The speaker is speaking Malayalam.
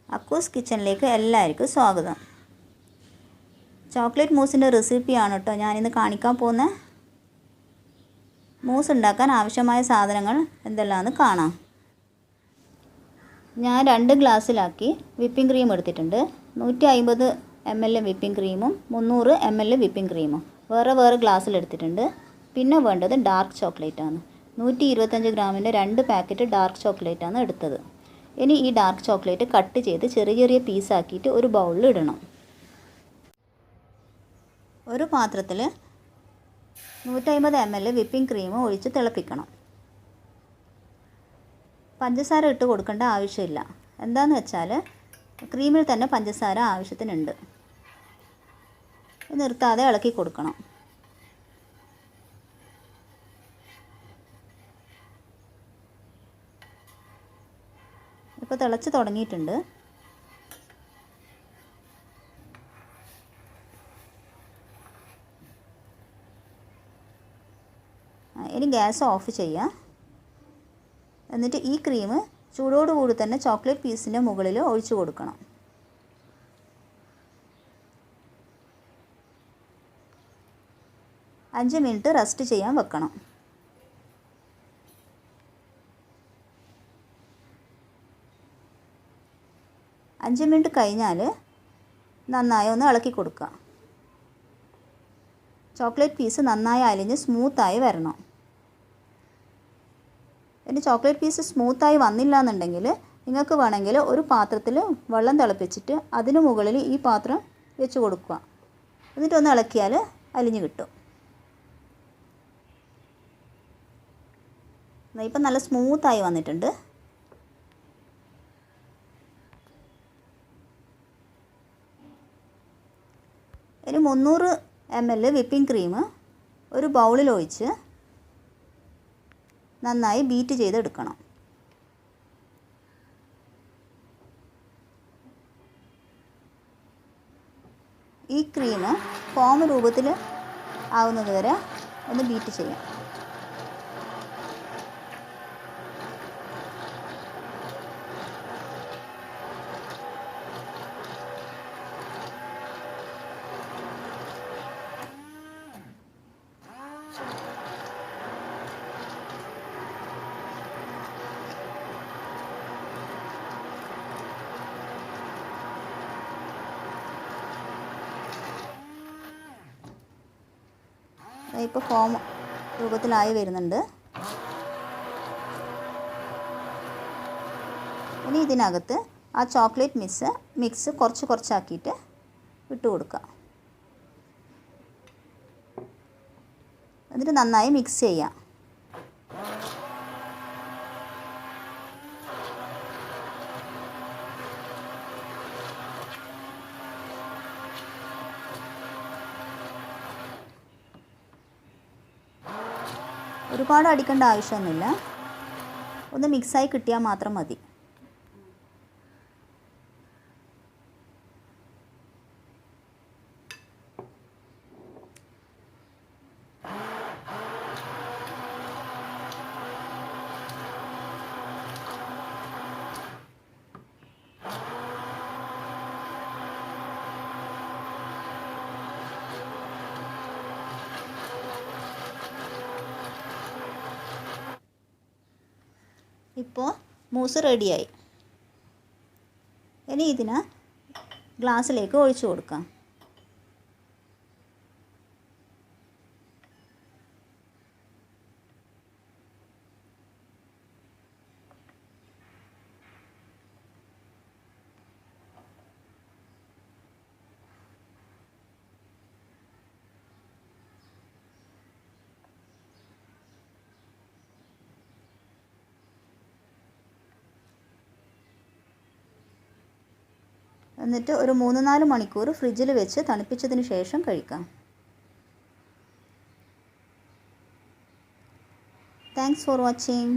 അക്കൂസ് കിച്ചണിലേക്ക് എല്ലാവർക്കും സ്വാഗതം. ചോക്ലേറ്റ് മൂസിൻ്റെ റെസിപ്പിയാണ് കേട്ടോ ഞാനിന്ന് കാണിക്കാൻ പോകുന്നത്. മൂസ് ഉണ്ടാക്കാൻ ആവശ്യമായ സാധനങ്ങൾ എന്തെല്ലാമെന്ന് കാണാം. ഞാൻ 2 ഗ്ലാസ്സിലാക്കി വിപ്പിംഗ് ക്രീം എടുത്തിട്ടുണ്ട്. 150 ml വിപ്പിംഗ് ക്രീമും 300 ml വിപ്പിംഗ് ക്രീമും വേറെ ഗ്ലാസ്സിലെടുത്തിട്ടുണ്ട്. പിന്നെ വേണ്ടത് ഡാർക്ക് ചോക്ലേറ്റാണ്. 125 ഗ്രാമിൻ്റെ 2 പാക്കറ്റ് ഡാർക്ക് ചോക്ലേറ്റാണ് എടുത്തത്. ഇനി ഈ ഡാർക്ക് ചോക്ലേറ്റ് കട്ട് ചെയ്ത് ചെറിയ പീസാക്കിയിട്ട് ഒരു ബൗളിൽ ഇടണം. ഒരു പാത്രത്തിൽ 150 ml വിപ്പിംഗ് ക്രീം ഒഴിച്ച് തിളപ്പിക്കണം. പഞ്ചസാര ഇട്ട് കൊടുക്കേണ്ട ആവശ്യമില്ല. എന്താണെന്ന് വെച്ചാൽ ക്രീമിൽ തന്നെ പഞ്ചസാര ആവശ്യത്തിനുണ്ട്. നിർത്താതെ ഇളക്കി കൊടുക്കണം. ഇപ്പോൾ തിളച്ച് തുടങ്ങിയിട്ടുണ്ട്. ഇനി ഗ്യാസ് ഓഫ് ചെയ്യുക. എന്നിട്ട് ഈ ക്രീം ചൂടോടുകൂടി തന്നെ ചോക്ലേറ്റ് പീസിൻ്റെ മുകളിൽ ഒഴിച്ചു കൊടുക്കണം. അഞ്ച് മിനിറ്റ് റെസ്റ്റ് ചെയ്യാൻ വെക്കണം. അഞ്ച് മിനിറ്റ് കഴിഞ്ഞാൽ നന്നായി ഒന്ന് ഇളക്കി കൊടുക്കുക. ചോക്ലേറ്റ് പീസ് നന്നായി അലിഞ്ഞ് സ്മൂത്തായി വരണം. ഇനി ചോക്ലേറ്റ് പീസ് സ്മൂത്തായി വന്നില്ല എന്നുണ്ടെങ്കിൽ നിങ്ങൾക്ക് വേണമെങ്കിൽ ഒരു പാത്രത്തിൽ വെള്ളം തിളപ്പിച്ചിട്ട് അതിന് മുകളിൽ ഈ പാത്രം വെച്ച് കൊടുക്കുക. എന്നിട്ടൊന്ന് ഇളക്കിയാൽ അലിഞ്ഞ് കിട്ടും. ഇപ്പം നല്ല സ്മൂത്തായി വന്നിട്ടുണ്ട്. ഇനി 300 ml വിപ്പിംഗ് ക്രീം ഒരു ബൗളിൽ ഒഴിച്ച് നന്നായി ബീറ്റ് ചെയ്തെടുക്കണം. ഈ ക്രീം ഫോം രൂപത്തിൽ ആവുന്നത് വരെ ഒന്ന് ബീറ്റ് ചെയ്യാം. ഇപ്പോൾ ഫോം രൂപത്തിലായി വരുന്നുണ്ട്. ഇനി ഇതിനകത്ത് ആ ചോക്ലേറ്റ് മിക്സ് കുറച്ചാക്കിയിട്ട് ഇട്ട് കൊടുക്കുക. എന്നിട്ട് നന്നായി മിക്സ് ചെയ്യാം. ഒരുപാട് അടിക്കേണ്ട ആവശ്യമൊന്നുമില്ല. ഒന്ന് മിക്സായി കിട്ടിയാൽ മാത്രം മതി. ഇപ്പോൾ മൂസ് റെഡിയായി. ഇനി ഇതിനെ ഗ്ലാസ്സിലേക്ക് ഒഴിച്ചു കൊടുക്കാം. എന്നിട്ട് ഒരു 3-4 മണിക്കൂർ ഫ്രിഡ്ജിൽ വെച്ച് തണുപ്പിച്ചതിന് ശേഷം കഴിക്കാം. Thanks for watching.